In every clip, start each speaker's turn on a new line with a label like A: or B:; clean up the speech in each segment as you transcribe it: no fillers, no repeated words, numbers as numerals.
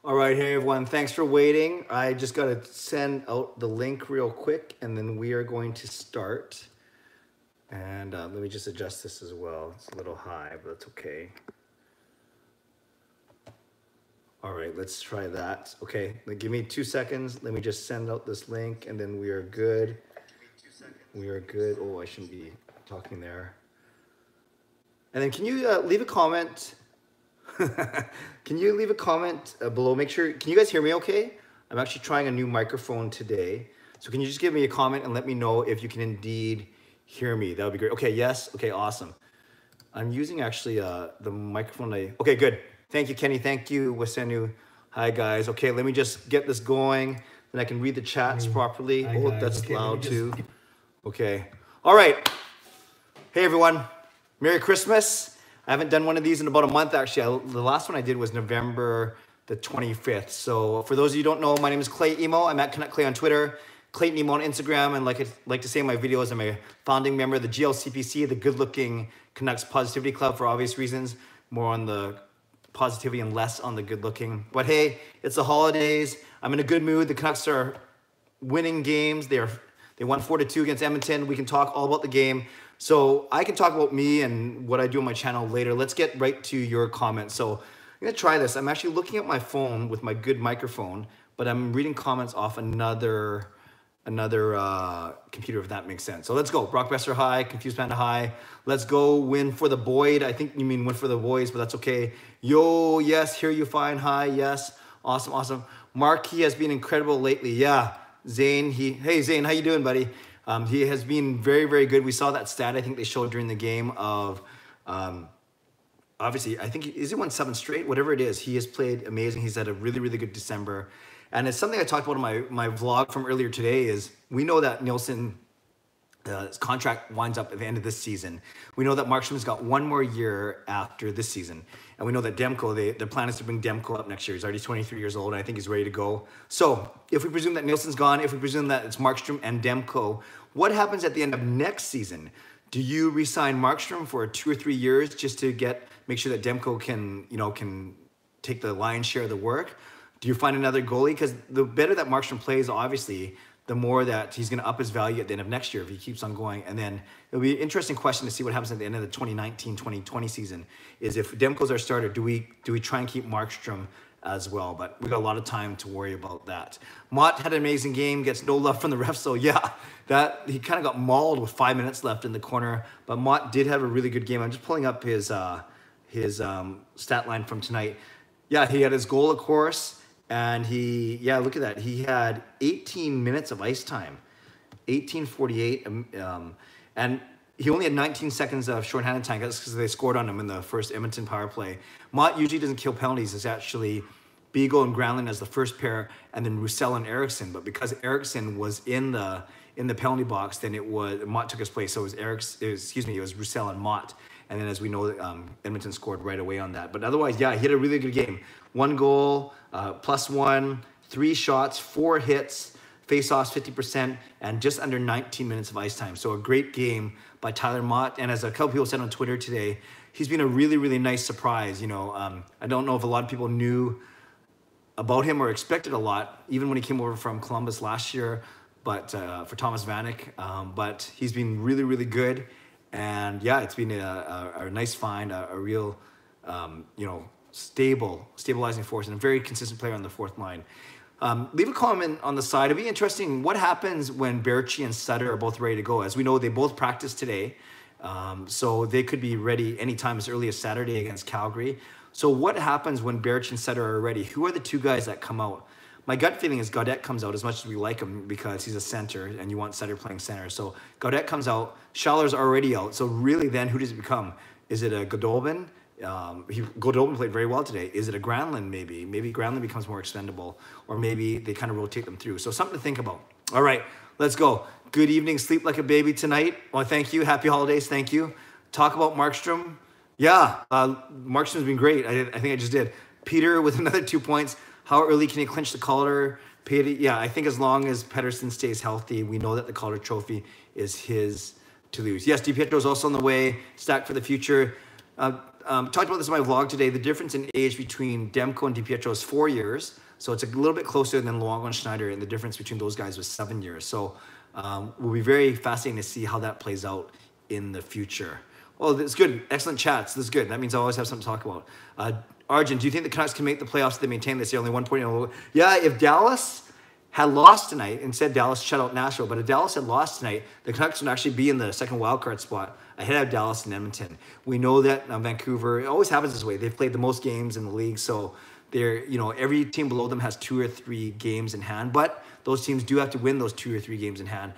A: All right, hey everyone, thanks for waiting. I just got to send out the link real quick and then we are going to start. And let me just adjust this as well. It's a little high, but that's okay. All right, let's try that. Okay, give me 2 seconds. Let me just send out this link and then we are good. We are good. Oh, I shouldn't be talking there. And then can you leave a comment? Can you leave a comment below? Make sure, can you guys hear me okay? I'm actually trying a new microphone today. So can you just give me a comment and let me know if you can indeed hear me? That would be great. Okay, yes. Okay, awesome. I'm using actually the microphone. Okay, good. Thank you, Kenny. Thank you, Wasenu. Hi, guys. Okay, let me just get this going. Then I can read the chats properly. Hi, oh, that's okay, loud too. Okay. All right. Hey, everyone. Merry Christmas. I haven't done one of these in about a month, actually. The last one I did was November the 25th. So for those of you who don't know, my name is Clay Emo. I'm at Canuck Clay on Twitter, Clayton Emo on Instagram, and like I like to say in my videos, I'm a founding member of the GLCPC, the Good Looking Canucks Positivity Club, for obvious reasons. More on the positivity and less on the good looking. But hey, it's the holidays. I'm in a good mood. The Canucks are winning games. They won 4-2 against Edmonton. We can talk all about the game. So I can talk about me and what I do on my channel later. Let's get right to your comments. So I'm gonna try this. I'm actually looking at my phone with my good microphone, but I'm reading comments off another computer, if that makes sense. So let's go. Brock Besser, hi. Confused Panda, hi. Let's go. Win for the Boyd. I think you mean win for the boys, but that's okay. Yo, yes, hear you fine. Hi, yes. Awesome, awesome. Mark, he has been incredible lately. Yeah. Zane, hey Zane, how you doing, buddy? He has been very, very good. We saw that stat I think they showed during the game of, obviously, I think, is he won 7 straight? Whatever it is, he has played amazing. He's had a really, really good December. And it's something I talked about in my vlog from earlier today is we know that Nielsen, his contract winds up at the end of this season. We know that Markstrom's got 1 more year after this season. And we know that Demko, their plan is to bring Demko up next year. He's already 23 years old, and I think he's ready to go. So if we presume that Nielsen's gone, if we presume that it's Markstrom and Demko, what happens at the end of next season? Do you re-sign Markstrom for 2 or 3 years just to make sure that Demko can take the lion's share of the work? Do you find another goalie? Because the better that Markstrom plays, obviously, the more that he's going to up his value at the end of next year if he keeps on going. And then it'll be an interesting question to see what happens at the end of the 2019-2020 season. Is if Demko's our starter, do we try and keep Markstrom as well? But we got a lot of time to worry about that. Mott had an amazing game, gets no love from the refs. So yeah, that he kind of got mauled with 5 minutes left in the corner. But Mott did have a really good game. I'm just pulling up his stat line from tonight. Yeah, he had his goal, of course. And look at that. He had 18 minutes of ice time, 18:48. And he only had 19 seconds of shorthanded time. That's because they scored on him in the first Edmonton power play. Mott usually doesn't kill penalties. It's actually Beagle and Granlund as the first pair, and then Roussel and Eriksson. But because Eriksson was in the penalty box, then Mott took his place. So it was Roussel and Mott. And then as we know, Edmonton scored right away on that. But otherwise, yeah, he had a really good game. 1 goal, +1, 3 shots, 4 hits, face-offs 50%, and just under 19 minutes of ice time. So a great game by Tyler Mott. And as a couple people said on Twitter today, he's been a really, really nice surprise. I don't know if a lot of people knew about him or expected a lot, even when he came over from Columbus last year, but for Thomas Vanek. But he's been really, really good. And yeah, it's been a nice find, a real, stabilizing force, and a very consistent player on the 4th line. Leave a comment on the side. It'd be interesting. What happens when Berchi and Sutter are both ready to go? As we know, they both practiced today. So they could be ready anytime as early as Saturday against Calgary. So what happens when Berchi and Sutter are ready? Who are the 2 guys that come out? My gut feeling is Gaudette comes out, as much as we like him because he's a center and you want Sutter playing center. So Gaudette comes out, Schaller's already out. So really then who does it become? Is it a Goldobin? Goldobin played very well today. Is it a Granlund maybe? Maybe Granlund becomes more expendable, or maybe they kind of rotate them through. So something to think about. All right, let's go. Good evening, sleep like a baby tonight. Well, thank you, happy holidays, thank you. Talk about Markstrom. Yeah, Markstrom's been great. I think I just did. Peter with another 2 points. How early can he clinch the Calder? Yeah, I think as long as Petterson stays healthy, we know that the Calder trophy is his to lose. Yes, DiPietro's also on the way, stacked for the future. talked about this in my vlog today. The difference in age between Demko and DiPietro is 4 years. So it's a little bit closer than Luongo and Schneider, and the difference between those guys was 7 years. So will be very fascinating to see how that plays out in the future. Well, that's good. Excellent chats. This is good. That means I always have something to talk about. Arjun, do you think the Canucks can make the playoffs if they maintain this? They're only 1 point. Yeah, if Dallas had lost tonight, and said Dallas shut out Nashville, but if Dallas had lost tonight, the Canucks would actually be in the second wildcard spot ahead of Dallas and Edmonton. We know that Vancouver, it always happens this way. They've played the most games in the league, so they're, every team below them has 2 or 3 games in hand, but those teams do have to win those 2 or 3 games in hand.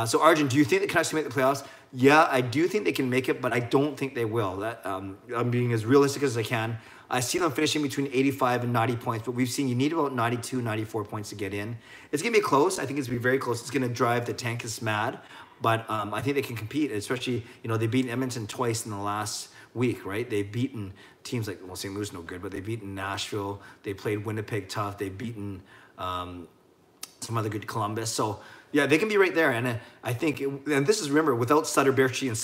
A: So Arjun, do you think the Canucks can make the playoffs? Yeah, I do think they can make it, but I don't think they will. That I'm being as realistic as I can. I see them finishing between 85 and 90 points, but we've seen you need about 92, 94 points to get in. It's going to be close. I think it's going to be very close. It's going to drive the Tankists mad, but I think they can compete, especially, they've beaten Edmonton twice in the last week, right? They've beaten teams like, well, St. Louis no good, but they've beaten Nashville. They played Winnipeg tough. They've beaten some other good Columbus. So, yeah, they can be right there. And I think, and this is, remember, without Sutter, Berchi, and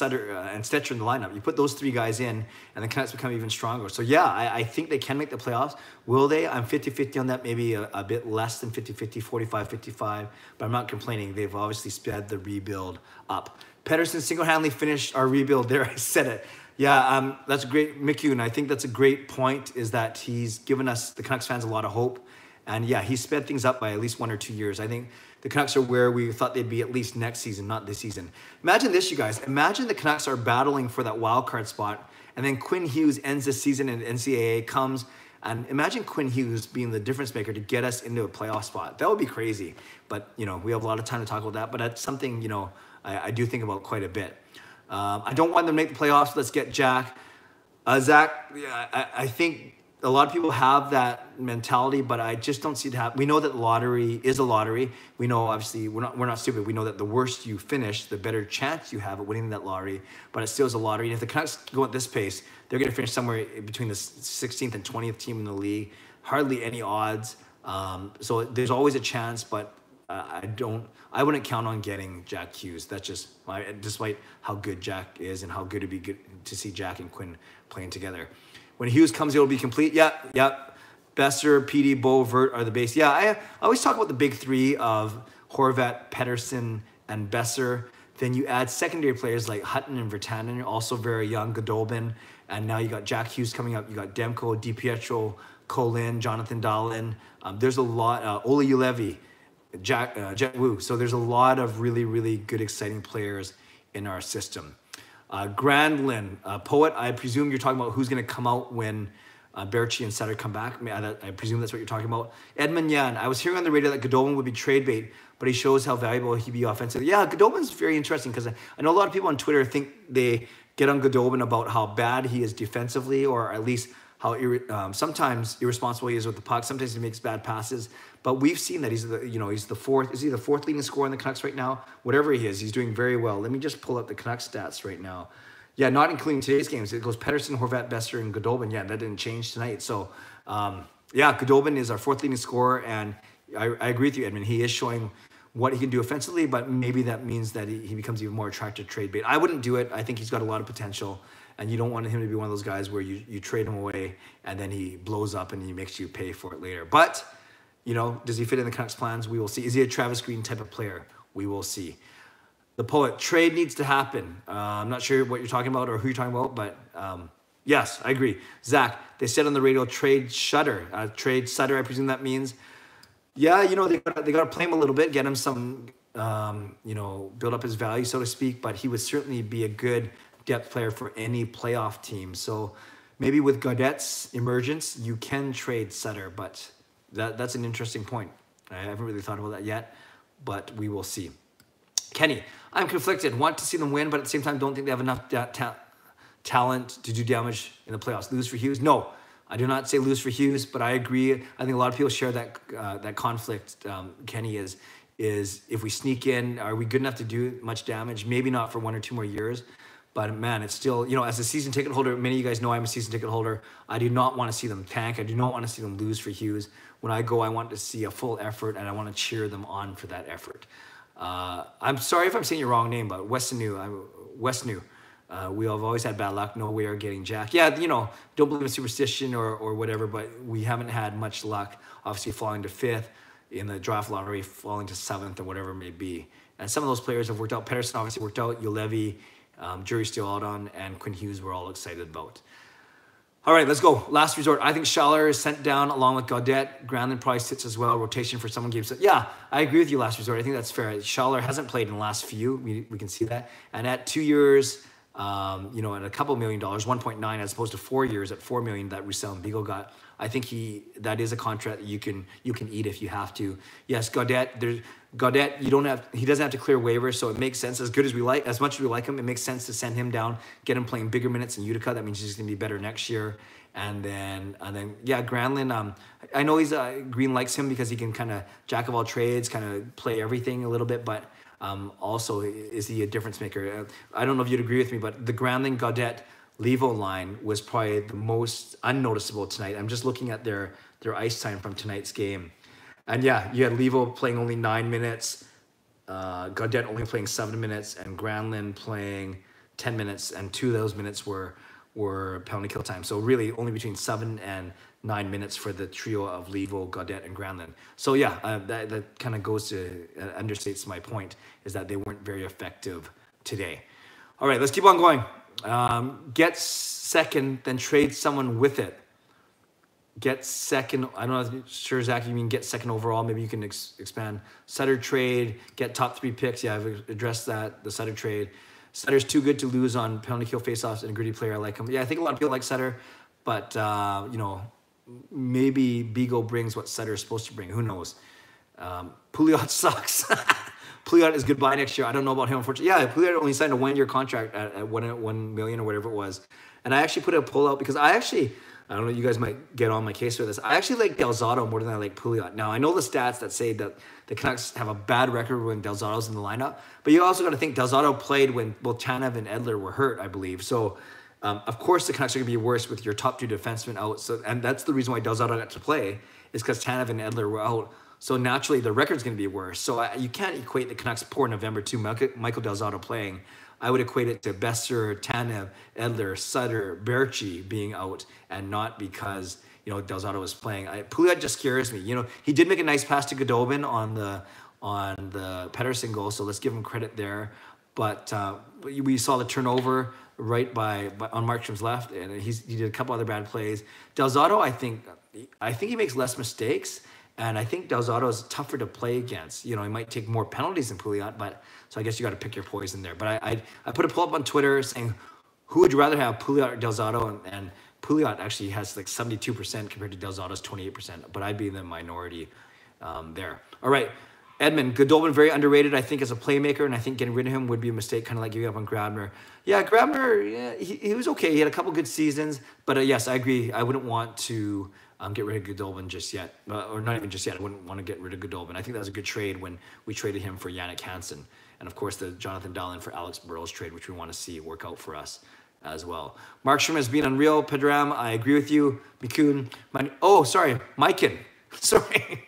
A: Stetcher in the lineup, you put those 3 guys in, and the Canucks become even stronger. So, yeah, I think they can make the playoffs. Will they? I'm 50-50 on that, maybe a bit less than 50-50, 45-55, but I'm not complaining. They've obviously sped the rebuild up. Petterson single-handedly finished our rebuild there. I said it. Yeah, that's great, Miku, and I think that's a great point, is that he's given us, the Canucks fans, a lot of hope. And, yeah, he sped things up by at least 1 or 2 years. I think the Canucks are where we thought they'd be at least next season, not this season. Imagine this, you guys. Imagine the Canucks are battling for that wild card spot, and then Quinn Hughes ends the season and NCAA comes, and imagine Quinn Hughes being the difference maker to get us into a playoff spot. That would be crazy. But, we have a lot of time to talk about that, but that's something, I do think about quite a bit. I don't want them to make the playoffs. Let's get Jack. Zach, yeah, I think a lot of people have that mentality, but I just don't see it happen. We know that the lottery is a lottery. We know, obviously, we're not stupid. We know that the worse you finish, the better chance you have of winning that lottery, but it still is a lottery. And if the Canucks go at this pace, they're going to finish somewhere between the 16th and 20th team in the league. Hardly any odds. So there's always a chance, but I wouldn't count on getting Jack Hughes. That's just despite how good Jack is and how good it'd be good to see Jack and Quinn playing together. When Hughes comes, it'll be complete. Yeah. Besser, PD, Bo, Vert are the base. Yeah, I always talk about the big 3 of Horvat, Petterson, and Besser. Then you add secondary players like Hutton and Virtanen, also very young, Goldobin. And now you got Jack Hughes coming up. You got Demko, DiPietro, Colin, Jonathan Dahlin. There's a lot. Ole Ulevi, Jet Wu. So there's a lot of really, really good, exciting players in our system. Grandlin, Poet, I presume you're talking about who's going to come out when Berchi and Sutter come back. I presume that's what you're talking about. Edmund Yan, I was hearing on the radio that Goldobin would be trade bait, but he shows how valuable he'd be offensively. Yeah, Goldobin's very interesting because I know a lot of people on Twitter think they get on Goldobin about how bad he is defensively, or at least how sometimes irresponsible he is with the puck. Sometimes he makes bad passes, but we've seen that he's the fourth. Is he the 4th leading scorer in the Canucks right now? Whatever he is, he's doing very well. Let me just pull up the Canucks stats right now. Yeah, not including today's games. It goes Petterson, Horvat, Besser, and Goldobin. Yeah, that didn't change tonight. So, yeah, Goldobin is our 4th leading scorer, and I agree with you, Edmund. He is showing what he can do offensively, but maybe that means that he becomes even more attractive trade bait. I wouldn't do it. I think he's got a lot of potential. And you don't want him to be one of those guys where you trade him away and then he blows up and he makes you pay for it later. But, does he fit in the Canucks' plans? We will see. Is he a Travis Green type of player? We will see. The Poet, trade needs to happen. I'm not sure what you're talking about or who you're talking about, but yes, I agree. Zach, they said on the radio, trade Sutter. Trade Sutter, I presume that means. Yeah, they got to play him a little bit, get him some, build up his value, so to speak, but he would certainly be a good depth player for any playoff team. So maybe with Gaudette's emergence, you can trade Sutter, but that's an interesting point. I haven't really thought about that yet, but we will see. Kenny, I'm conflicted. Want to see them win, but at the same time, don't think they have enough talent to do damage in the playoffs. Lose for Hughes? No, I do not say lose for Hughes, but I agree. I think a lot of people share that conflict. Kenny is if we sneak in, are we good enough to do much damage? Maybe not for 1 or 2 more years. But man, it's still, as a season ticket holder, many of you guys know I'm a season ticket holder. I do not want to see them tank. I do not want to see them lose for Hughes. When I go, I want to see a full effort, and I want to cheer them on for that effort. I'm sorry if I'm saying your wrong name, but Westenu, We have always had bad luck. No way are getting Jack. Yeah, you know, don't believe in superstition or whatever, but we haven't had much luck. Obviously, falling to 5th in the draft lottery, falling to 7th or whatever it may be. And some of those players have worked out. Petterson obviously worked out. Ulevi, jury's still out on, and Quinn Hughes we're all excited about. All right, let's go. Last resort. I think Schaller is sent down along with Gaudette. Granlund probably sits as well. Rotation for someone gives it. Yeah, I agree with you, last resort. I think that's fair. Schaller hasn't played in the last few. We can see that. And at 2 years, you know, at a couple $1 million, 1.9 as opposed to 4 years at $4 million that Roussel and Beagle got. I think that is a contract that you can eat if you have to. Yes, Gaudette, he doesn't have to clear waivers, so it makes sense. As much as we like him, it makes sense to send him down, get him playing bigger minutes in Utica. That means he's going to be better next year. And then yeah, Granlund. I know Green likes him because he can kind of jack of all trades, kind of play everything a little bit, but also is he a difference maker? I don't know if you'd agree with me, but the Granlund, Gaudette, Levo line was probably the most unnoticeable tonight. I'm just looking at their ice time from tonight's game. And yeah, you had Levo playing only 9 minutes, Gaudette only playing 7 minutes, and Granlund playing 10 minutes, and 2 of those minutes were penalty kill time. So really only between 7 and 9 minutes for the trio of Levo, Gaudette, and Granlund. So yeah, that kind of goes to, understates my point, is that they weren't very effective today. All right, let's keep on going. Get second, then trade someone with it. Get second. I don't know. Sure, Zach, you mean get second overall? Maybe you can expand. Sutter trade. Get top 3 picks. Yeah, I've addressed that. The Sutter trade. Sutter's too good to lose on penalty kill faceoffs and a gritty player. I like him. Yeah, I think a lot of people like Sutter, but you know, maybe Beagle brings what Sutter is supposed to bring. Who knows? Pouliot sucks. Pouliot is goodbye next year. I don't know about him, unfortunately. Yeah, Pouliot only signed a 1-year contract at $1 million or whatever it was. And I actually put a poll out because I don't know, you guys might get on my case for this. I actually like Del Zotto more than I like Pouliot. Now, I know the stats that say that the Canucks have a bad record when Del Zotto's in the lineup, but you also got to think Del Zotto played when both Tanev and Edler were hurt, I believe. So, of course, the Canucks are going to be worse with your top 2 defensemen out. So, and that's the reason why Del Zotto got to play, is because Tanev and Edler were out. So naturally, the record's going to be worse. So you can't equate the Canucks' poor November to Michael Del Zotto playing. I would equate it to Besser, Tanev, Edler, Sutter, Berchi being out, and not because, you know, Del Zotto was playing. Pouliot just scares me. You know, he did make a nice pass to Goldobin on the Petterson goal, so let's give him credit there. But we saw the turnover right on Markstrom's left, and he did a couple other bad plays. Del Zotto, I think he makes less mistakes. And I think Del Zotto is tougher to play against. You know, he might take more penalties than Pouliot, but so I guess you got to pick your poison there. But I put a poll up on Twitter saying, who would you rather have, Pouliot or Del Zotto? And Pouliot actually has like 72% compared to Del Zotto's 28%. But I'd be in the minority there. All right, Edmund, Goldobin, very underrated, I think, as a playmaker. And I think getting rid of him would be a mistake, kind of like giving up on Grabner. Yeah, Grabner, yeah, he was okay. He had a couple good seasons. But yes, I agree. I wouldn't want to get rid of Goldobin just yet, or not even just yet. I wouldn't want to get rid of Goldobin. I think that was a good trade when we traded him for Yannick Hansen. And of course, the Jonathan Dahlen for Alex Burrows trade, which we want to see work out for us as well. Markstrom has been unreal. Pedram, I agree with you. Mikun, Mikan. Sorry.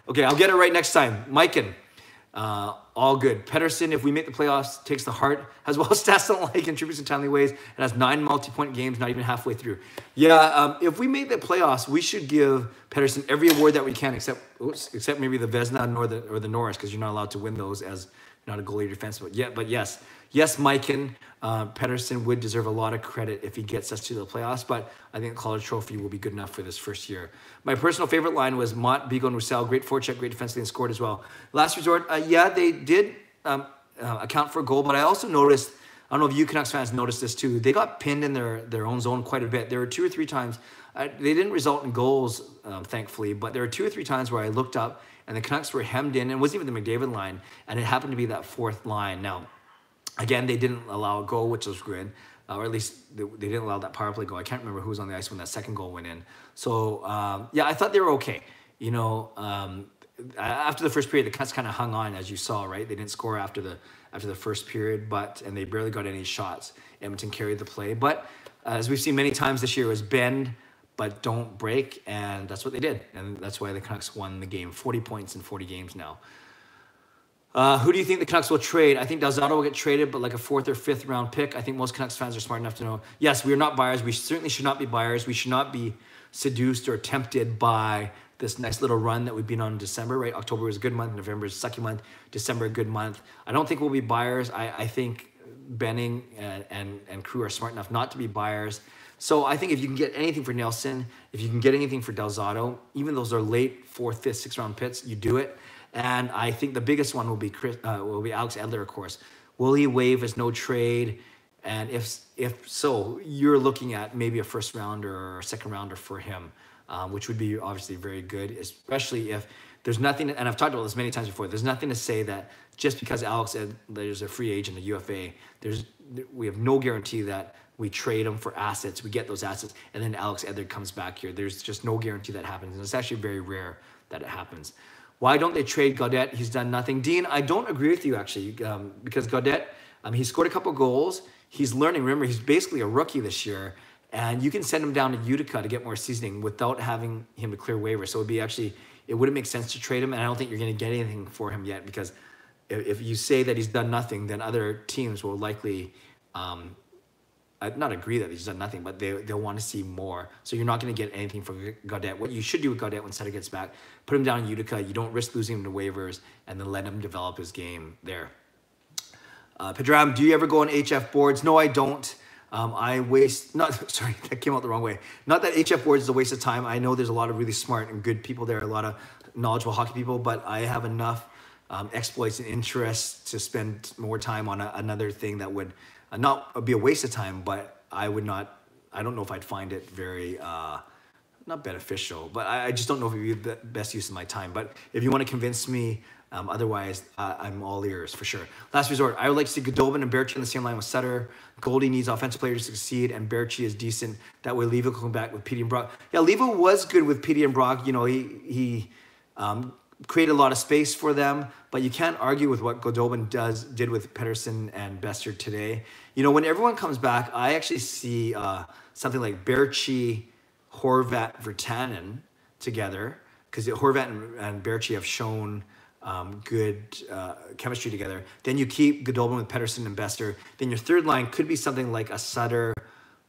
A: Okay, I'll get it right next time. Mikan. All good. Petterson, if we make the playoffs, takes the heart, has well stats don't like, contributes in timely ways, and has 9 multi-point games, not even halfway through. Yeah, if we make the playoffs, we should give Petterson every award that we can, except maybe the Vezina or the Norris, because you're not allowed to win those as not a goalie or defenseman. Yeah, but yes, Mikan, Petterson would deserve a lot of credit if he gets us to the playoffs, but I think the College Trophy will be good enough for this first year. My personal favorite line was Mott, Beagle, and Roussel. Great forecheck, great defensively, and scored as well. Last resort, yeah, they did account for a goal, but I also noticed, I don't know if you Canucks fans noticed this too, they got pinned in their own zone quite a bit. There were 2 or 3 times, they didn't result in goals, thankfully, but there were 2 or 3 times where I looked up and the Canucks were hemmed in, and it wasn't even the McDavid line, and it happened to be that 4th line. Now, again, they didn't allow a goal, which was good, or at least they didn't allow that power play goal. I can't remember who was on the ice when that second goal went in. So, yeah, I thought they were okay. You know, after the first period, the Canucks kind of hung on, as you saw, right? They didn't score after the first period, and they barely got any shots. Edmonton carried the play. But as we've seen many times this year, it was bend, but don't break, and that's what they did. And that's why the Canucks won the game. 40 points in 40 games now. Who do you think the Canucks will trade? I think Delzato will get traded, but like a 4th or 5th round pick. I think most Canucks fans are smart enough to know, yes, we are not buyers. We certainly should not be buyers. We should not be seduced or tempted by this nice little run that we've been on in December, right? October was a good month. November is a sucky month. December, a good month. I don't think we'll be buyers. I think Benning and crew are smart enough not to be buyers. So I think if you can get anything for Nelson, if you can get anything for Delzato, even those are late 4th, 5th, 6th round picks, you do it. And I think the biggest one will be Alex Edler, of course. Will he waive his no trade? And if so, you're looking at maybe a 1st rounder or a 2nd rounder for him, which would be obviously very good, especially if there's nothing, and I've talked about this many times before, there's nothing to say that just because Alex Edler is a free agent, a UFA, we have no guarantee that we trade him for assets, we get those assets, and then Alex Edler comes back here. There's just no guarantee that happens, and it's actually very rare that it happens. Why don't they trade Gaudette? He's done nothing. Dean, I don't agree with you, actually, because Gaudette, he scored a couple goals. He's learning. Remember, he's basically a rookie this year, and you can send him down to Utica to get more seasoning without having him to clear waivers. So it wouldn't make sense to trade him, and I don't think you're going to get anything for him yet, because if you say that he's done nothing, then other teams will likely not agree that he's done nothing, but they'll want to see more. So you're not going to get anything from Gaudette. What you should do with Gaudette when Sutter gets back, put him down in Utica. You don't risk losing him to waivers, and then let him develop his game there. Pedram, do you ever go on HF boards? No, I don't. Sorry, that came out the wrong way. Not that HF boards is a waste of time. I know there's a lot of really smart and good people there, a lot of knowledgeable hockey people, but I have enough exploits and interests to spend more time on another thing that would not be a waste of time, but I don't know if I'd find it very, not beneficial, but I just don't know if it would be the best use of my time. But if you want to convince me, otherwise, I'm all ears for sure. Last resort, I would like to see Goldobin and Berchi on the same line with Sutter. Goldie needs offensive players to succeed, and Berchi is decent. That way, Levo can come back with Petey and Brock. Yeah, Levo was good with Petey and Brock. You know, he created a lot of space for them, but you can't argue with what Goldobin did with Petterson and Bester today. You know, when everyone comes back, I actually see something like Berchi, Horvat, Virtanen together, because Horvat and Berchi have shown good chemistry together. Then you keep Goldobin with Petterson and Bester. Then your third line could be something like a Sutter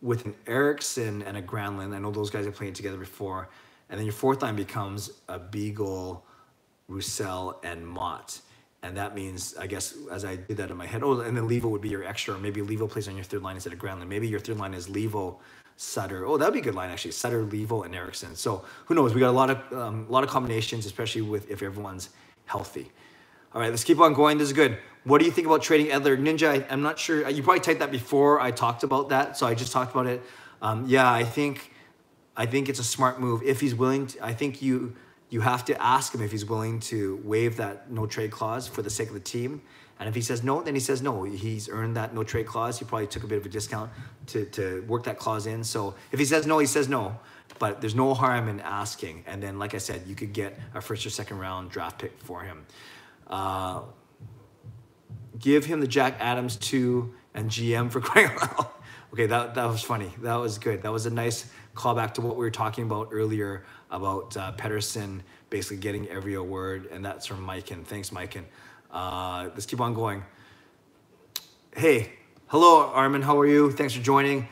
A: with an Eriksson and a Granlund. I know those guys have played together before. And then your fourth line becomes a Beagle, Roussel, and Mott. And that means, I guess, as I did that in my head, and then Levo would be your extra, or maybe Levo plays on your third line instead of Granlund. Maybe your third line is Levo, Sutter. Oh, that'd be a good line, actually. Sutter, Levo, and Eriksson. So who knows? We got a lot of combinations, especially if everyone's healthy. All right, let's keep on going. This is good. What do you think about trading Edler? Ninja, I'm not sure. You probably typed that before I talked about that, so I just talked about it. Yeah, I think it's a smart move. If he's willing to, I think you have to ask him if he's willing to waive that no trade clause for the sake of the team. And if he says no, then he says no. He's earned that no trade clause. He probably took a bit of a discount to work that clause in. So if he says no, he says no. But there's no harm in asking. And then, like I said, you could get a first or second round draft pick for him. Give him the Jack Adams 2 and GM for crying out loud. Okay, that was funny. That was good. That was a nice callback to what we were talking about earlier about Petterson basically getting every word, and that's from Miken. Thanks, Miken. Let's keep on going. Hey, hello, Armin. How are you? Thanks for joining.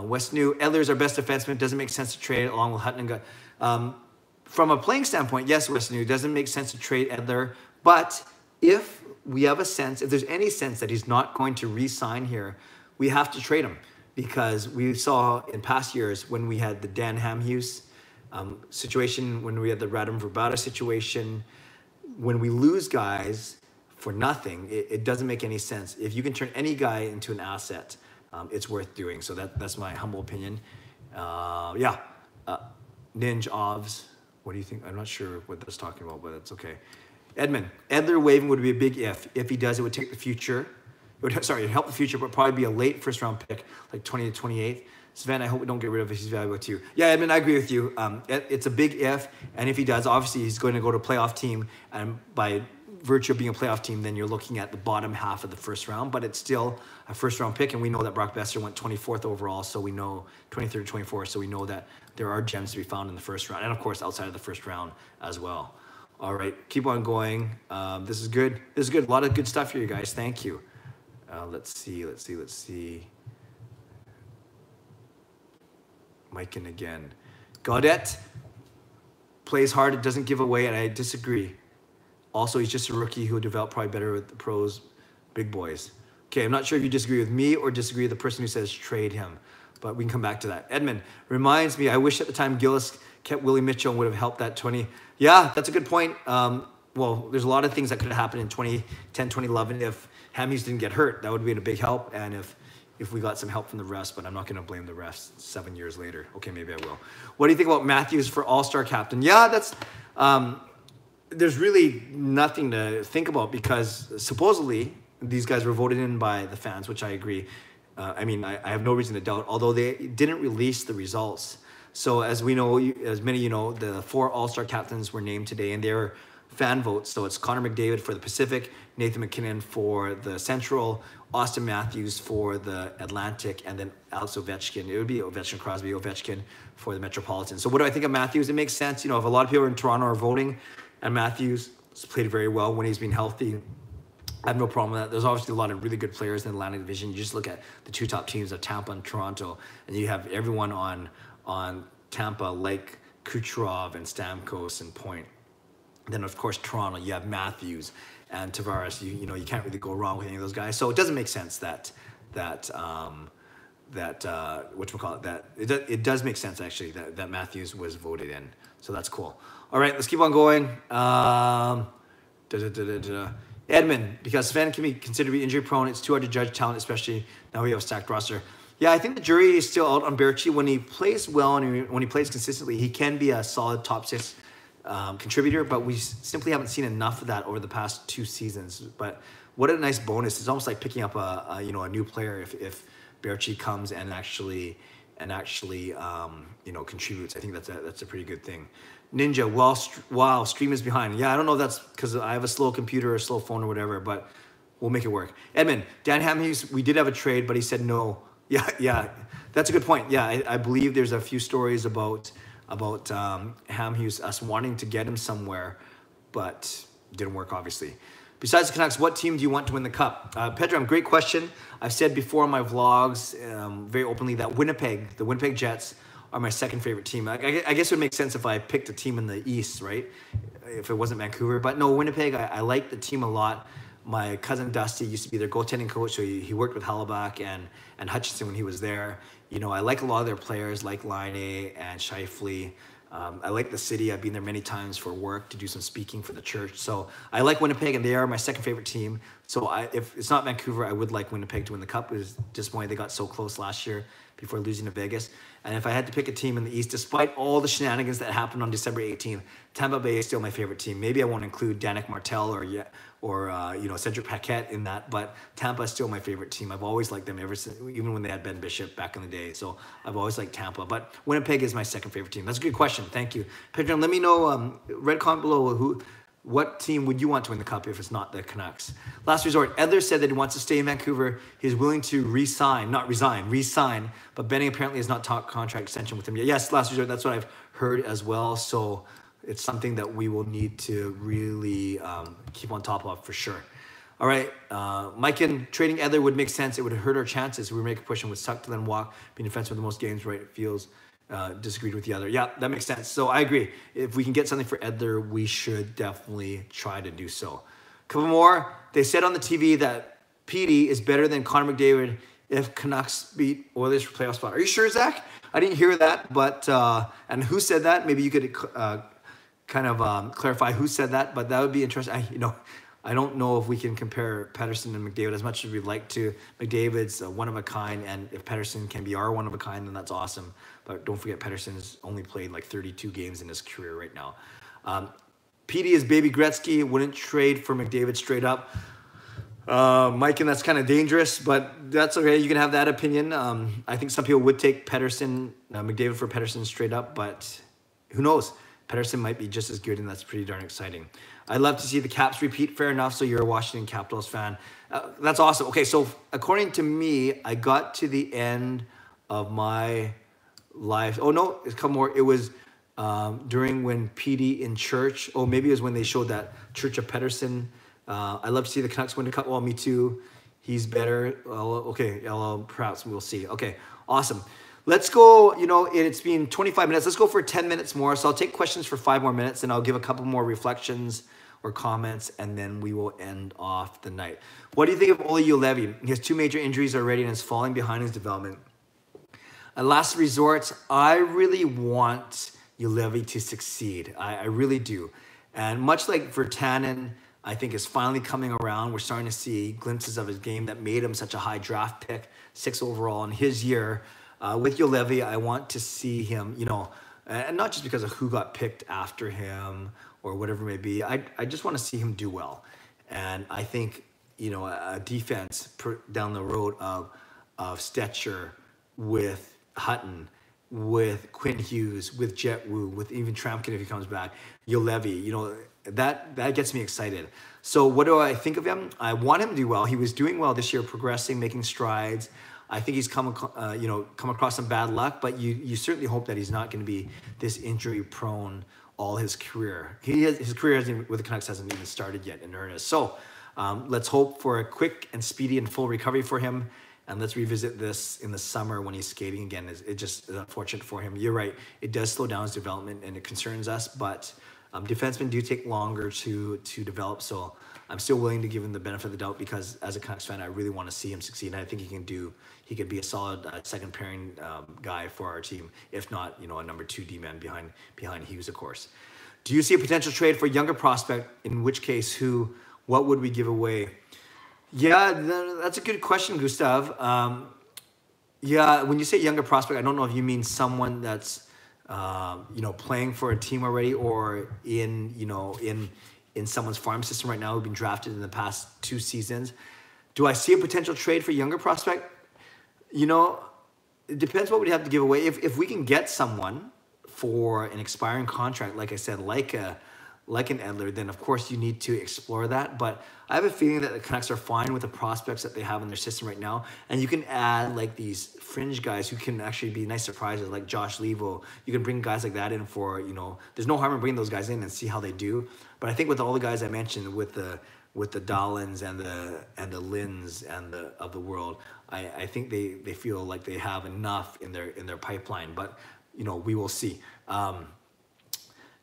A: West New, Edler's our best defenseman. Doesn't make sense to trade along with Hutton and from a playing standpoint, yes, West New, doesn't make sense to trade Edler. But if we have a sense, if there's any sense that he's not going to re-sign here, we have to trade him. Because we saw in past years when we had the Dan Hamhuis situation, when we had the Radim Vrbata situation, when we lose guys for nothing, it doesn't make any sense. If you can turn any guy into an asset, it's worth doing. So that's my humble opinion. Yeah, Ninja Ovs, what do you think? I'm not sure what that's talking about, but it's okay. Edmund, Edler waiving would be a big if. If he does, it would take the future. It'd help the future, but probably be a late first round pick, like 20 to 28th. Sven, I hope we don't get rid of it. He's valuable too. Yeah, Edmund, I agree with you. It's a big if, and if he does, obviously he's going to go to a playoff team, and by virtue of being a playoff team, then you're looking at the bottom half of the first round, but it's still a first round pick, and we know that Brock Besser went 24th overall, so we know 23rd, 24th, so we know that there are gems to be found in the first round, and of course outside of the first round as well. All right, keep on going. This is good. This is good. A lot of good stuff here, you guys. Thank you. Let's see. Mike in again. Gaudette plays hard. It doesn't give away, and I disagree. Also, he's just a rookie who will develop probably better with the pros, big boys. Okay, I'm not sure if you disagree with me or disagree with the person who says trade him, but we can come back to that. Edmund reminds me, I wish at the time Gillis kept Willie Mitchell and would have helped that 20. Yeah, that's a good point. Well, there's a lot of things that could have happened in 2010, 2011 if Hamhuis didn't get hurt. That would have been a big help, and if we got some help from the refs, but I'm not going to blame the refs 7 years later. Okay, maybe I will. What do you think about Matthews for All-Star captain? Yeah, that's... there's really nothing to think about because supposedly these guys were voted in by the fans, which I agree. I mean, I have no reason to doubt, although they didn't release the results. So as we know, as many of you know, the 4 All-Star captains were named today, and they're fan votes. So it's Connor McDavid for the Pacific, Nathan McKinnon for the Central, Austin Matthews for the Atlantic, and then Alex Ovechkin. It would be Ovechkin for the Metropolitan. So what do I think of Matthews? It makes sense. You know, if a lot of people in Toronto are voting, and Matthews has played very well when he's been healthy, I have no problem with that. There's obviously a lot of really good players in the Atlantic Division. You just look at the 2 top teams of Tampa and Toronto, and you have everyone on Tampa like Kucherov and Stamkos and Point. Then of course Toronto, you have Matthews and Tavares. You know you can't really go wrong with any of those guys. So it doesn't make sense that it does make sense actually that Matthews was voted in. So that's cool. All right, let's keep on going. Edmund, because Sven can be considered to be injury prone, it's too hard to judge talent, especially now we have a stacked roster. Yeah, I think the jury is still out on Berchi. When he plays well and when he plays consistently, he can be a solid top 6 contributor, but we simply haven't seen enough of that over the past 2 seasons. But what a nice bonus. It's almost like picking up a new player if Berchi comes and actually contributes. I think that's a pretty good thing. Ninja, wow, stream is behind. Yeah, I don't know if that's because I have a slow computer or a slow phone or whatever, but we'll make it work. Edmund, Dan Hamhuis, we did have a trade, but he said no. Yeah, that's a good point. Yeah, I believe there's a few stories about Hamhuis, us wanting to get him somewhere, but didn't work, obviously. Besides the Canucks, what team do you want to win the Cup? Pedram, great question. I've said before in my vlogs very openly that the Winnipeg Jets, are my second favorite team. I guess it would make sense if I picked a team in the East, right? If it wasn't Vancouver. But no, Winnipeg, I like the team a lot. My cousin Dusty used to be their goaltending coach, so he worked with Halleback and Hutchinson when he was there. You know, I like a lot of their players, like Laine and Scheifele. I like the city. I've been there many times for work to do some speaking for the church. So I like Winnipeg, and they are my second favorite team. So if it's not Vancouver, I would like Winnipeg to win the Cup. It was disappointing they got so close last year before losing to Vegas. And if I had to pick a team in the East, despite all the shenanigans that happened on December 18th, Tampa Bay is still my favorite team. Maybe I won't include Danik Martel or Cedric Paquette in that, but Tampa is still my favorite team. I've always liked them ever since, even when they had Ben Bishop back in the day. So I've always liked Tampa, but Winnipeg is my second favorite team. That's a good question. Thank you. Pedro, let me know, red comment below, what team would you want to win the Cup if it's not the Canucks? Last resort, Edler said that he wants to stay in Vancouver. He's willing to re-sign, but Benning apparently has not talked contract extension with him yet. Yes, last resort, that's what I've heard as well. So it's something that we will need to really keep on top of for sure. All right, Mike, trading Edler would make sense. It would hurt our chances. We would make a push and would suck to then walk, being defensive the most games, right? It feels disagreed with the other. Yeah, that makes sense. So I agree. If we can get something for Edler, we should definitely try to do so. A couple more. They said on the TV that PD is better than Connor McDavid if Canucks beat Oilers for playoff spot. Are you sure, Zach? I didn't hear that, but and who said that? Maybe you could kind of clarify who said that, but that would be interesting. I don't know if we can compare Petterson and McDavid as much as we'd like to. McDavid's one of a kind, and if Pettersson can be our one of a kind, then that's awesome. But don't forget, Pettersson's only played like 32 games in his career right now. PD is baby Gretzky. Wouldn't trade for McDavid straight up. Mike, and that's kind of dangerous, but that's okay. You can have that opinion. I think some people would take McDavid for Pettersson straight up, but who knows? Pettersson might be just as good, and that's pretty darn exciting. I'd love to see the Caps repeat. Fair enough. So you're a Washington Capitals fan. That's awesome. Okay, so according to me, I got to the end of my life. Oh, no, it's a couple more. It was during when PD in church. Oh, maybe it was when they showed that Church of Petterson. I love to see the Canucks win the cup. Well, me too. He's better. Well, okay, perhaps we'll see. Okay, awesome. Let's go. You know, it's been 25 minutes. Let's go for 10 minutes more. So I'll take questions for 5 more minutes, and I'll give a couple more reflections or comments, and then we will end off the night. What do you think of Ole Juolevi? He has 2 major injuries already and is falling behind his development. At last resort, I really want Juolevi to succeed. I really do. And much like Virtanen, I think is finally coming around. We're starting to see glimpses of his game that made him such a high draft pick, 6 overall in his year. With Juolevi, I want to see him, you know, and not just because of who got picked after him or whatever it may be. I just want to see him do well. And I think, you know, a defense down the road of Stetcher with Hutton, with Quinn Hughes, with Jet Wu, with even Trampkin if he comes back, Juolevi, you know, that gets me excited. So what do I think of him? I want him to do well. He was doing well this year, progressing, making strides. I think he's come across some bad luck, but you certainly hope that he's not going to be this injury prone all his career. His career with the Canucks hasn't even started yet in earnest. So let's hope for a quick and speedy and full recovery for him. And let's revisit this in the summer when he's skating again. It just is unfortunate for him. You're right. It does slow down his development and it concerns us, but defensemen do take longer to develop. So I'm still willing to give him the benefit of the doubt because as a Canucks fan, I really want to see him succeed. And I think he could be a solid second pairing guy for our team, if not, you know, a number 2 D-man behind Hughes, of course. Do you see a potential trade for a younger prospect? In which case, what would we give away? Yeah, that's a good question, Gustav. Yeah, when you say younger prospect, I don't know if you mean someone that's you know, playing for a team already or in someone's farm system right now who've been drafted in the past 2 seasons. Do I see a potential trade for younger prospect? You know, it depends what we'd have to give away. If we can get someone for an expiring contract, like I said, like an Edler, then of course you need to explore that. But I have a feeling that the Canucks are fine with the prospects that they have in their system right now. And you can add like these fringe guys who can actually be nice surprises, like Josh Levo. You can bring guys like that in for, you know, there's no harm in bringing those guys in and see how they do. But I think with all the guys I mentioned, with the Dahlins and the Lins and of the world, I think they feel like they have enough in their pipeline. But you know, we will see.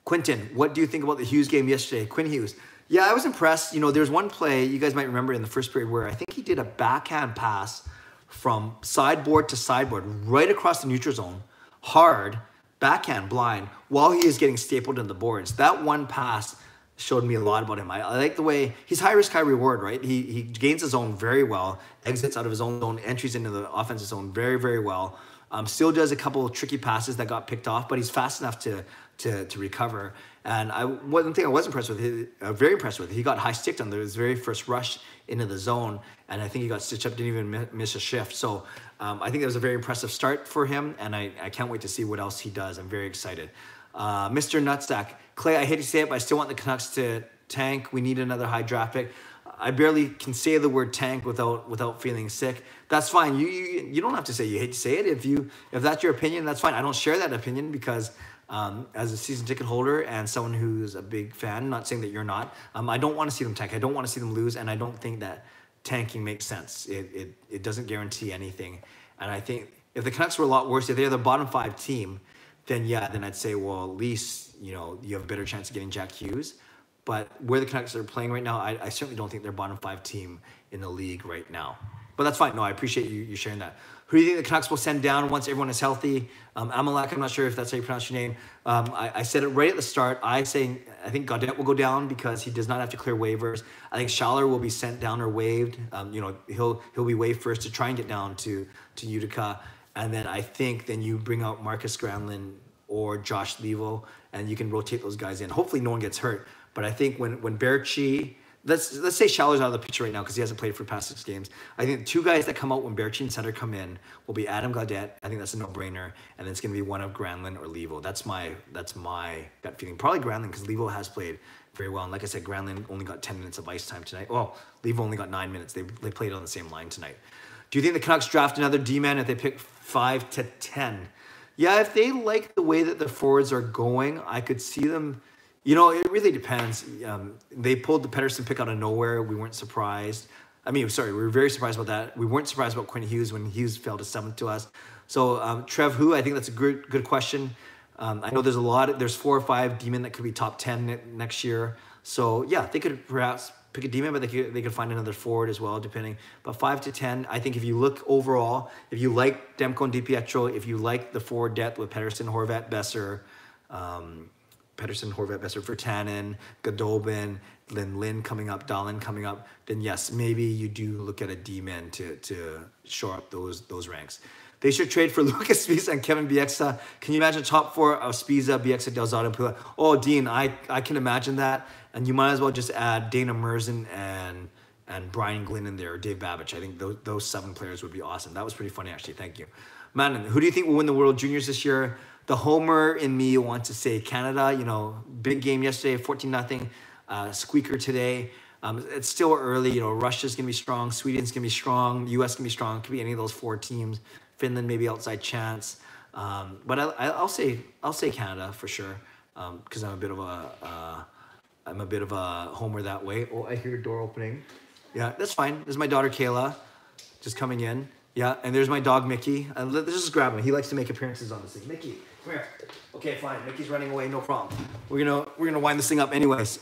A: Quinton, what do you think about the Hughes game yesterday? Quinn Hughes. Yeah, I was impressed. You know, there's one play you guys might remember in the first period where I think he did a backhand pass from sideboard to sideboard right across the neutral zone, hard, backhand blind, while he is getting stapled in the boards. That one pass showed me a lot about him. I like the way he's high risk, high reward, right? He gains his zone very well, exits out of his own zone, entries into the offensive zone very, very well. Still does a couple of tricky passes that got picked off, but he's fast enough to recover. And one thing I was impressed with, very impressed with, he got high sticked on his very first rush into the zone, and I think he got stitched up, didn't even miss a shift. So I think that was a very impressive start for him, and I can't wait to see what else he does. I'm very excited. Mr. Nutsack, Clay, I hate to say it, but I still want the Canucks to tank. We need another high draft pick. I barely can say the word tank without feeling sick. That's fine. You don't have to say you hate to say it. If that's your opinion, that's fine. I don't share that opinion because as a season ticket holder and someone who's a big fan, not saying that you're not, I don't want to see them tank. I don't want to see them lose, and I don't think that tanking makes sense. It doesn't guarantee anything. And I think if the Canucks were a lot worse, if they're the bottom 5 team, then I'd say, well, at least, you know, you have a better chance of getting Jack Hughes. But where the Canucks are playing right now, I certainly don't think they're bottom 5 team in the league right now. But that's fine. No, I appreciate you sharing that. Who do you think the Canucks will send down once everyone is healthy? Amalek, I'm not sure if that's how you pronounce your name. I said it right at the start. I think Gaudette will go down because he does not have to clear waivers. I think Schaller will be sent down or waived. You know, he'll be waived first to try and get down to Utica. And then I think then you bring out Marcus Granlund or Josh Levo, and you can rotate those guys in. Hopefully no one gets hurt. But I think when Berchi, let's say Schaller's out of the picture right now because he hasn't played for the past 6 games. I think the 2 guys that come out when Berchi and Sutter come in will be Adam Gaudette. I think that's a no-brainer, and then it's going to be one of Granlund or Levo. That's my gut feeling. Probably Granlund because Levo has played very well. And like I said, Granlund only got 10 minutes of ice time tonight. Well, Levo only got 9 minutes. They played on the same line tonight. Do you think the Canucks draft another D-man if they pick 5 to 10? Yeah, if they like the way that the forwards are going, I could see them. You know, it really depends. They pulled the Petterson pick out of nowhere. We weren't surprised. I mean, sorry, we were very surprised about that. We weren't surprised about Quinn Hughes when Hughes fell to 7th to us. So Trev, who I think that's a good question. I know there's 4 or 5 D-men that could be top 10 next year. So yeah, they could perhaps pick a D-man, but they could find another forward as well, depending. But 5 to 10, I think if you look overall, if you like Demko and DiPietro, if you like the forward depth with Petterson, Horvat, Besser, Vertanen, Goldobin, Lin coming up, Dahlin coming up, then yes, maybe you do look at a D-man to shore up those ranks. They should trade for Lucas Spiza and Kevin Bieksa. Can you imagine top 4 of Spiza, Bieksa, Delzato, and Pula? Oh, Dean, I can imagine that. And you might as well just add Dana Merzen and Brian Glynn in there, or Dave Babbage. I think those 7 players would be awesome. That was pretty funny, actually. Thank you. Manon, who do you think will win the World Juniors this year? The homer in me wants to say Canada. You know, big game yesterday, 14-0. Squeaker today. It's still early. You know, Russia's going to be strong. Sweden's going to be strong. U.S. can be strong. It could be any of those 4 teams. Finland maybe outside chance. But I'll say Canada for sure, because I'm a bit of a homer that way. Oh, I hear a door opening. Yeah, that's fine. There's my daughter Kayla, just coming in. Yeah, and there's my dog Mickey. Let's just grab him. He likes to make appearances on this thing. Mickey, come here. Okay, fine. Mickey's running away. No problem. We're gonna wind this thing up anyways.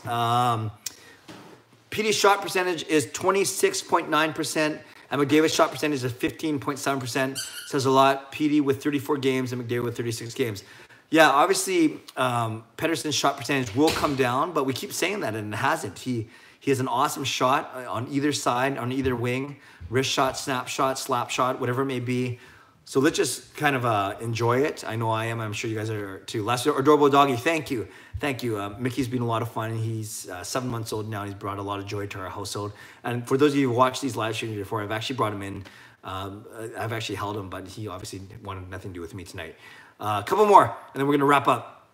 A: PD's shot percentage is 26.9%. And McDavid's shot percentage is 15.7%. Says a lot. PD with 34 games and McDavid with 36 games. Yeah, obviously, Petterson's shot percentage will come down, but we keep saying that, and it hasn't. He has an awesome shot on either side, on either wing. Wrist shot, snap shot, slap shot, whatever it may be. So let's just kind of enjoy it. I know I am. I'm sure you guys are too. Last adorable doggy, thank you. Thank you. Mickey's been a lot of fun. He's 7 months old now, and he's brought a lot of joy to our household. And for those of you who watched these live streams before, I've actually brought him in. I've actually held him, but he obviously wanted nothing to do with me tonight. A couple more, and then we're going to wrap up.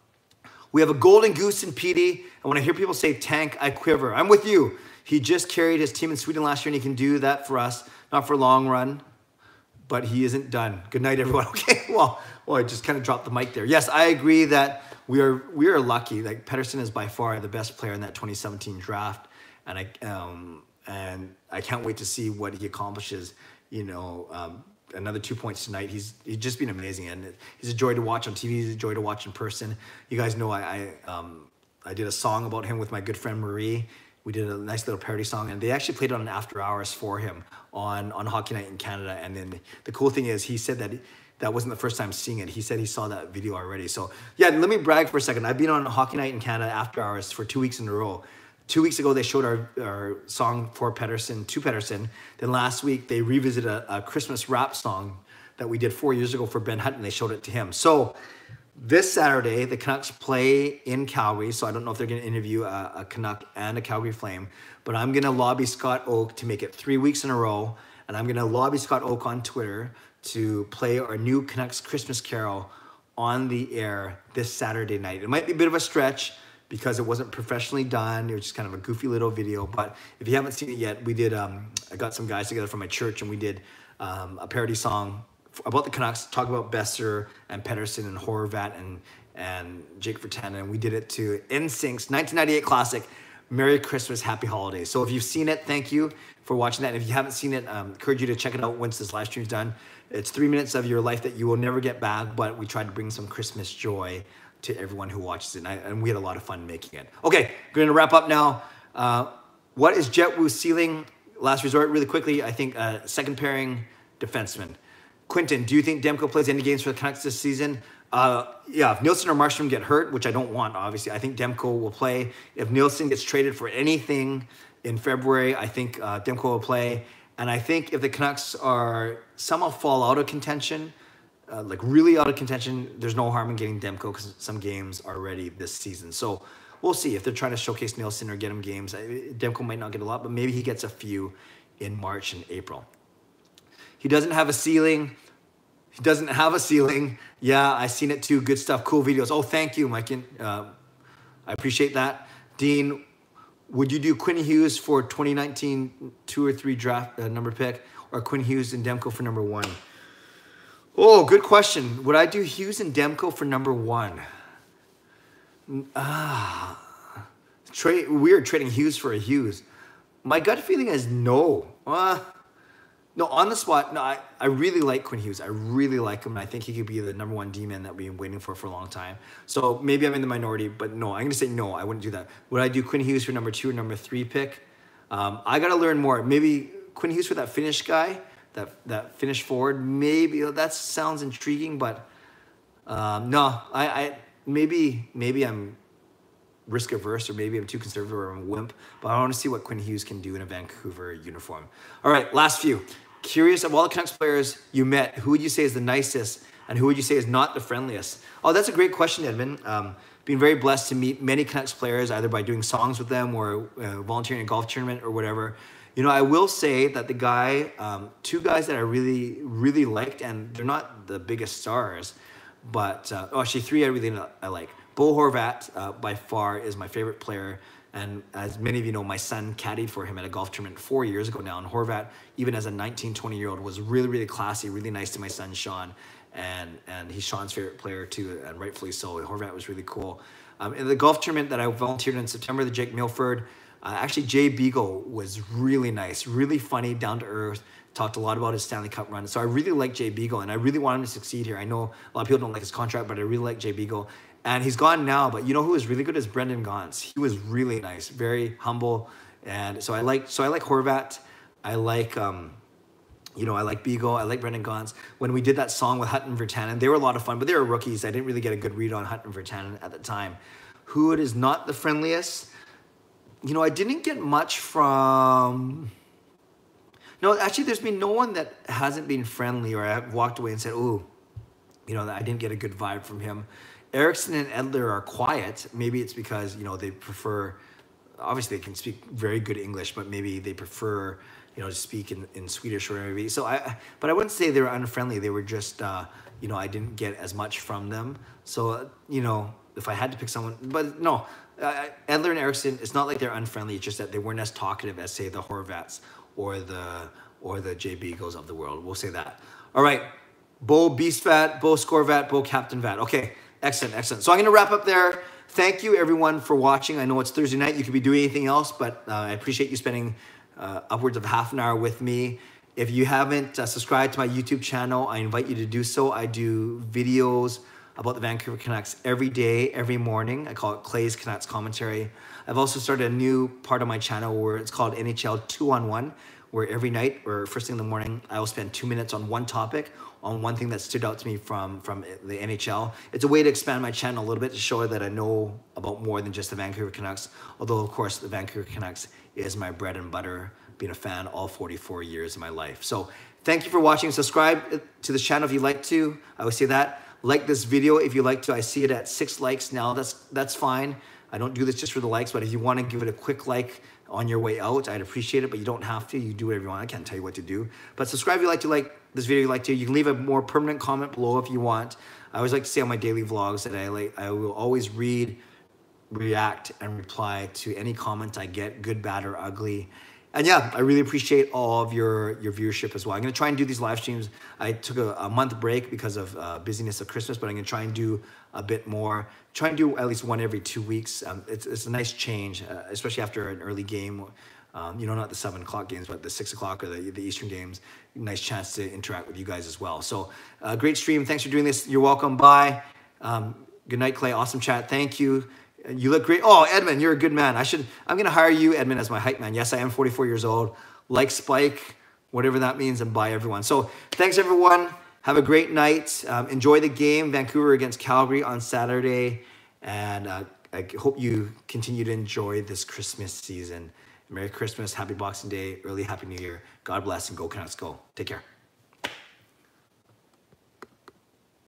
A: We have a golden goose in PD, and when I hear people say tank, I quiver. I'm with you. He just carried his team in Sweden last year, and he can do that for us, not for a long run, but he isn't done. Good night, everyone. Okay, well, I just kind of dropped the mic there. Yes, I agree that we are lucky. Like, Petterson is by far the best player in that 2017 draft, and I can't wait to see what he accomplishes. You know, another 2 points tonight. He's just been amazing, and he's a joy to watch on TV. He's a joy to watch in person. You guys know I did a song about him with my good friend Marie. We did a nice little parody song, and they actually played it on After Hours for him on Hockey Night in Canada. And then the cool thing is, he said that wasn't the first time seeing it. He said he saw that video already. So yeah, let me brag for a second. I've been on Hockey Night in Canada After Hours for 2 weeks in a row. 2 weeks ago, they showed our song for Petterson to Petterson. Then last week, they revisited a Christmas rap song that we did 4 years ago for Ben Hutton. They showed it to him. So this Saturday, the Canucks play in Calgary. So I don't know if they're going to interview a Canuck and a Calgary Flame. But I'm going to lobby Scott Oak to make it 3 weeks in a row. And I'm going to lobby Scott Oak on Twitter to play our new Canucks Christmas Carol on the air this Saturday night. It might be a bit of a stretch because it wasn't professionally done. It was just kind of a goofy little video. But if you haven't seen it yet, we did, I got some guys together from my church, and we did a parody song about the Canucks, talk about Besser and Petterson and Horvat and Jake Vertanen. And we did it to NSYNC's 1998 classic, Merry Christmas, Happy Holidays. So if you've seen it, thank you for watching that. And if you haven't seen it, encourage you to check it out once this live stream's done. It's 3 minutes of your life that you will never get back, but we tried to bring some Christmas joy to everyone who watches it, and we had a lot of fun making it. Okay, we're going to wrap up now. What is Jet Wu's ceiling? Last resort, really quickly, I think second pairing defenseman. Quinton, do you think Demko plays any games for the Canucks this season? Yeah, if Nielsen or Markstrom get hurt, which I don't want, obviously, I think Demko will play. If Nielsen gets traded for anything in February, I think Demko will play. And I think if the Canucks are somehow fall out of contention, like really out of contention, there's no harm in getting Demko because some games are ready this season. So we'll see if they're trying to showcase Nielsen or get him games. Demko might not get a lot, but maybe he gets a few in March and April. He doesn't have a ceiling. He doesn't have a ceiling. Yeah, I seen it too. Good stuff. Cool videos. Oh, thank you, Mike. I appreciate that. Dean, would you do Quinn Hughes for 2019 2 or 3 draft number pick, or Quinn Hughes and Demko for number 1? Oh, good question. Would I do Hughes and Demko for number 1? Weird trading Hughes for a Hughes. My gut feeling is no. No, on the spot, no, I really like Quinn Hughes. I really like him, and I think he could be the number 1 D-man that we've been waiting for a long time. So maybe I'm in the minority, but no, I'm going to say no, I wouldn't do that. Would I do Quinn Hughes for number 2 or number 3 pick? I got to learn more. Maybe Quinn Hughes for that Finnish guy, that Finnish forward. Maybe that sounds intriguing, but no, maybe I'm risk averse, or maybe I'm too conservative, or I'm a wimp, but I want to see what Quinn Hughes can do in a Vancouver uniform. All right, last few. Curious, of all the Canucks players you met, who would you say is the nicest, and who would you say is not the friendliest? Oh, that's a great question, Edmund. Been very blessed to meet many Canucks players, either by doing songs with them or volunteering in a golf tournament or whatever. You know, I will say that the guy, 2 guys that I really, really liked, and they're not the biggest stars, but actually 3 I like. Bo Horvat, by far, is my favorite player. And as many of you know, my son caddied for him at a golf tournament 4 years ago now. And Horvat, even as a 19, 20-year-old, was really, really classy, really nice to my son, Sean. And he's Sean's favorite player, too, and rightfully so. Horvat was really cool. In the golf tournament that I volunteered in September, the Jake Milford, actually, Jay Beagle was really nice, really funny, down to earth, talked a lot about his Stanley Cup run. So I really like Jay Beagle, and I really want him to succeed here. I know a lot of people don't like his contract, but I really like Jay Beagle. And he's gone now, but you know who is really good is Brendan Gaunce. He was really nice, very humble. And so I like Horvat. I like, I like Beagle. I like Brendan Gaunce. When we did that song with Hutton Virtanen, they were a lot of fun, but they were rookies. I didn't really get a good read on Hutton Virtanen at the time. Who it is not the friendliest? You know, I didn't get much from... No, actually, there's been no one that hasn't been friendly, or I've walked away and said, "Ooh, you know, I didn't get a good vibe from him." Eriksson and Edler are quiet. Maybe it's because, you know, they prefer, obviously they can speak very good English, but maybe they prefer, you know, to speak in Swedish or maybe. So but I wouldn't say they were unfriendly. They were just, you know, I didn't get as much from them. So, you know, if I had to pick someone, but no, Edler and Eriksson, it's not like they're unfriendly. It's just that they weren't as talkative as, say, the Horvats or the Jay Beagles of the world. We'll say that. All right, Bo Beastvat, Bo Scorevat, Bo Captain Vat. Okay. Excellent, excellent. So I'm going to wrap up there. Thank you, everyone, for watching. I know it's Thursday night. You could be doing anything else, but I appreciate you spending upwards of half an hour with me. If you haven't subscribed to my YouTube channel, I invite you to do so. I do videos about the Vancouver Canucks every day, every morning. I call it Clay's Canucks Commentary. I've also started a new part of my channel where it's called NHL 2-on-1, where every night or first thing in the morning, I will spend 2 minutes on one topic, on one thing that stood out to me from the NHL. It's a way to expand my channel a little bit to show that I know about more than just the Vancouver Canucks. Although, of course, the Vancouver Canucks is my bread and butter, being a fan all 44 years of my life. So thank you for watching. Subscribe to this channel if you'd like to. I would say that. Like this video if you'd like to. I see it at 6 likes now. That's fine. I don't do this just for the likes, but if you want to give it a quick like on your way out, I'd appreciate it, but you don't have to. You do whatever you want. I can't tell you what to do. But subscribe if you like this video if you like to. You can leave a more permanent comment below if you want. I always like to say on my daily vlogs that I will always read, react, and reply to any comment I get, good, bad, or ugly. And yeah, I really appreciate all of your viewership as well. I'm going to try and do these live streams. I took a month break because of busyness of Christmas, but I'm going to try and do a bit more. Try and do at least one every 2 weeks. It's a nice change, especially after an early game. You know, not the 7 o'clock games, but the 6 o'clock or the Eastern games. Nice chance to interact with you guys as well. So great stream. Thanks for doing this. You're welcome. Bye. Good night, Clay. Awesome chat. Thank you. You look great. Oh, Edmund, you're a good man. I'm going to hire you, Edmund, as my hype man. Yes, I am 44 years old. Like Spike, whatever that means, and bye, everyone. So thanks, everyone. Have a great night. Enjoy the game, Vancouver against Calgary on Saturday. And I hope you continue to enjoy this Christmas season. Merry Christmas, Happy Boxing Day, early Happy New Year. God bless and go Canucks go. Take care.